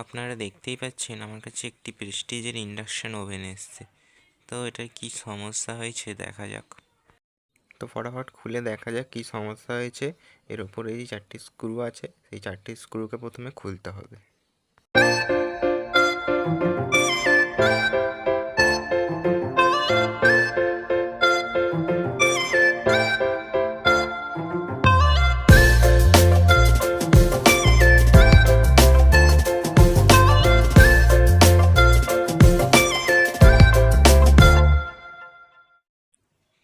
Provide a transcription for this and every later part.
আপনারা দেখতেই পাচ্ছেন আমার কাছে একটি প্রেস্টিজের ইন্ডাকশান ওভেন এসছে। তো এটার কি সমস্যা হয়েছে দেখা যাক। তো ফটাফট খুলে দেখা যাক কি সমস্যা হয়েছে। এর ওপরে এই 4টি স্ক্রু আছে, সেই 4টি স্ক্রুকে প্রথমে খুলতে হবে।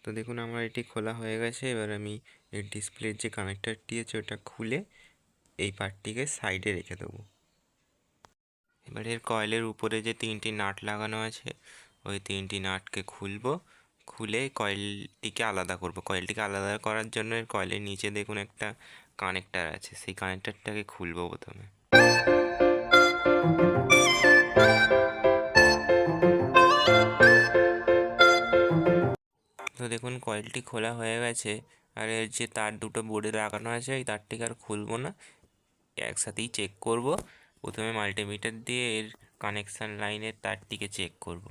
তো দেখুন আমার এটি খোলা হয়ে গেছে। এবার আমি এর ডিসপ্লের যে কানেক্টারটি আছে ওটা খুলে এই পার্টটিকে সাইডে রেখে দেবো। এবার এর কয়েলের উপরে যে 3টি নাট লাগানো আছে ওই 3টি নাটকে খুলবো, খুলে কয়েলটিকে আলাদা করব। কয়েলটিকে আলাদা করার জন্য এর কয়েলের নিচে দেখুন একটা কানেক্টার আছে, সেই কানেক্টারটাকে খুলবো প্রথমে। তো দেখুন কয়েলটি খোলা হয়ে গেছে। আর এর যে তার দুটো বোর্ডে লাগানো আছে এই তারটিকে আর খুলবো না, একসাথেই চেক করব। প্রথমে মাল্টিমিটার দিয়ে এর কানেকশান লাইনের তারটিকে চেক করব।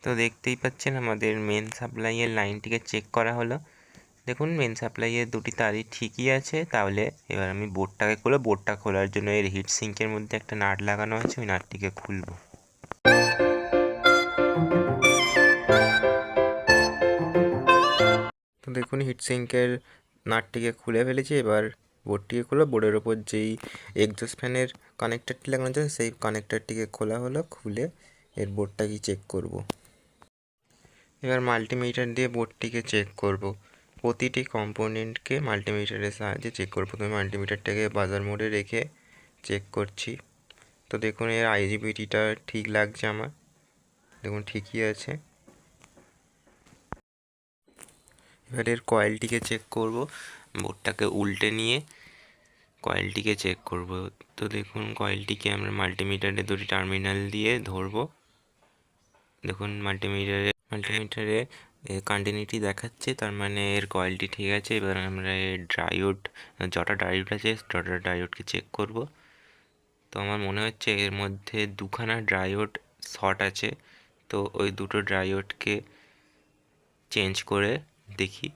তো দেখতেই পাচ্ছেন আমাদের মেন সাপ্লাইয়ের লাইনটিকে চেক করা হলো। দেখুন মেন সাপ্লাইয়ের দুটি তারই ঠিকই আছে। তাহলে এবার আমি বোর্ডটাকে খুলে, বোর্ডটা খোলার জন্য এর হিট সিঙ্কের মধ্যে একটা নাট লাগানো আছে, ওই নাটটিকে খুলব। তো দেখুন হিট সিঙ্কের নাটটিকে খুলে ফেলেছি। এবার বোর্ডটিকে খুলে বোর্ডের ওপর যেই এক্সস্ট ফ্যানের কানেক্টারটি লাগানো আছে সেই কানেক্টারটিকে খোলা হলো, খুলে এর বোর্ডটাকে চেক করব। এবার মাল্টিমিটার দিয়ে বোর্ডটিকে চেক করব। প্রতিটি কম্পোনেন্টকে মাল্টিমিটারের সাহায্যে চেক করব। প্রথমে মাল্টিমিটারটাকে বাজার মোডে রেখে চেক করছি। তো দেখুন এর আইজিবিটিটা ঠিক লাগছে আমার, দেখুন ঠিকই আছে। এবার এর কয়েলটিকে চেক করব, বোর্ডটাকে উল্টে নিয়ে কয়েলটিকে চেক করব। তো দেখুন কয়েলটিকে আমরা মাল্টিমিটারে দুটি টার্মিনাল দিয়ে ধরবো। দেখুন মাল্টিমিটারে কন্টিনিউটি দেখাচ্ছে, তার মানে এর কয়েলটি ঠিক আছে। এবার আমরা এর ডায়োড, যটা ডায়োড আছে তটা ডায়োডকে চেক করব। তো আমার মনে হচ্ছে এর মধ্যে দুখানা ডায়োড শর্ট আছে, তো ওই দুটো ডায়োডকে চেঞ্জ করে দেখি।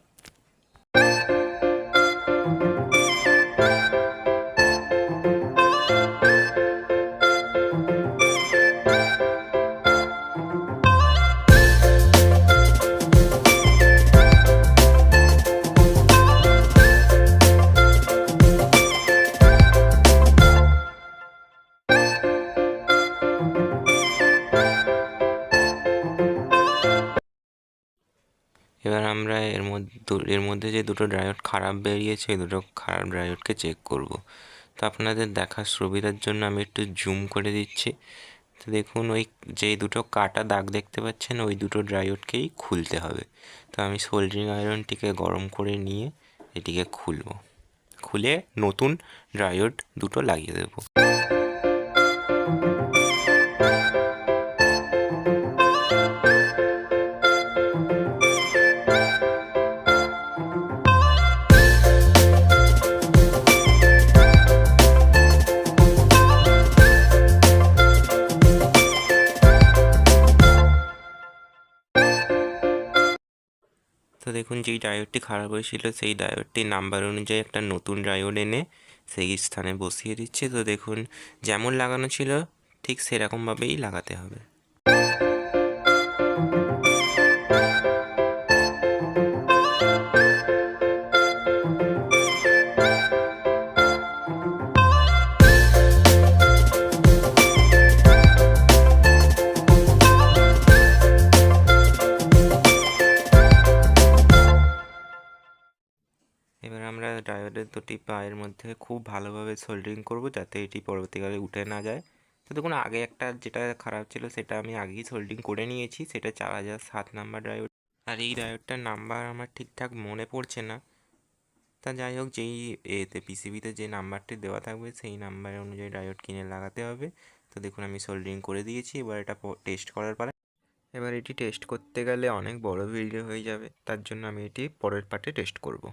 এবার আমরা এর মধ্যে যে দুটো ডায়োড খারাপ বেরিয়েছে এই দুটো খারাপ ডায়োডকে চেক করব। তো আপনাদের দেখার সুবিধার জন্য আমি একটু জুম করে দিচ্ছি। তো দেখুন ওই যে দুটো কাটা দাগ দেখতে পাচ্ছেন ওই দুটো ডায়োডকেই খুলতে হবে। তো আমি সোল্ডারিং আয়রনটিকে গরম করে নিয়ে এটিকে খুলে নতুন ডায়োড দুটো লাগিয়ে দেবো। তো দেখুন যেই ডায়োডটি খারাপ হয়েছিল সেই ডায়োডটির নাম্বার অনুযায়ী একটা নতুন ডায়োড এনে সেই স্থানে বসিয়ে দিচ্ছে। তো দেখুন যেমন লাগানো ছিল ঠিক সেরকমভাবেই লাগাতে হবে। এবার আমরা ডায়োডের দুটি পায়ের মধ্যে খুব ভালোভাবে সোল্ডারিং করব যাতে এটি পরবর্তীকালে উঠে না যায়। তো দেখুন আগে একটা যেটা খারাপ ছিল সেটা আমি আগেই সোল্ডারিং করে নিয়েছি, সেটা 4007 নাম্বার ডায়োড। আর এই ডায়োডটার নাম্বার আমার ঠিকঠাক মনে পড়ছে না, তা যাই হোক, যেই পিসিবিতে যে নাম্বারটি দেওয়া থাকবে সেই নাম্বার অনুযায়ী ডায়োড কিনে লাগাতে হবে। তো দেখুন আমি সোল্ডারিং করে দিয়েছি, এবার এটা টেস্ট করার পালা। এবার এটি টেস্ট করতে গেলে অনেক বড় ভিডিও হয়ে যাবে, তার জন্য আমি এটি পরের পার্টে টেস্ট করব।